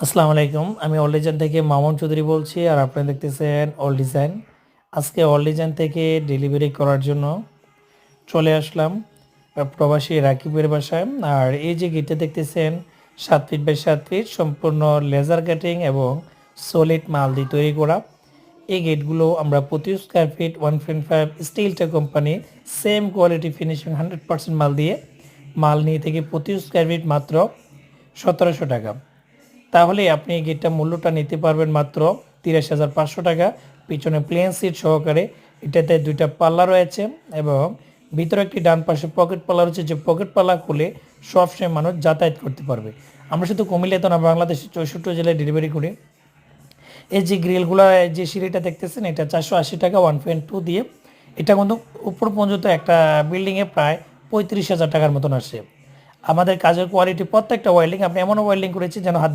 আসসালামু আলাইকুম। আমি অল ডিজাইন থেকে মামুন চৌধুরী বলছি আর আপনারা দেখতেছেন অল ডিজাইন। আজকে অল ডিজাইন থেকে ডেলিভারি করার জন্য চলে আসলাম প্রবাসী রাকিবের বাসায়। আর এই যে গেটটা দেখতেছেন ৭ ফিট বাই ৭ ফিট সম্পূর্ণ লেজার কাটিং এবং সলিড মাল দিয়ে তৈরি করা। এই গেটগুলো আমরা প্রতি স্কোয়ার ফিট 1.5 স্টিলটা কোম্পানি সেম কোয়ালিটি ফিনিশিং 100% মাল দিয়ে মাল নিয়ে থেকে প্রতি স্কোয়ার ফিট মাত্র ১৭০০ টাকা। তাহলে আপনি এই গেটটা মূল্যটা নিতে পারবেন মাত্র ৮৩,৫০০ টাকা। পিছনে প্লেন সিট সহকারে এটাতে দুইটা পাল্লা রয়েছে এবং ভিতরে একটি ডান পাশে পকেট পাল্লা রয়েছে, যে পকেট পাল্লা খুলে সবসময় মানুষ যাতায়াত করতে পারবে। আমরা শুধু কুমিল্লাতে না, বাংলাদেশের ৬৪ জেলায় ডেলিভারি করি। এই যে গ্রিলগুলো, যে সিঁড়িটা দেখতেছেন এটা ৪৮০ টাকা 1.2 দিয়ে। এটা কিন্তু উপর পর্যন্ত একটা বিল্ডিংয়ে প্রায় ৩৫,০০০ টাকার মতন আসে। আমাদের কাজের কোয়ালিটি প্রত্যেকটা ওয়েল্ডিং আপনি এমন ওয়েল্ডিং করেছি যেন হাত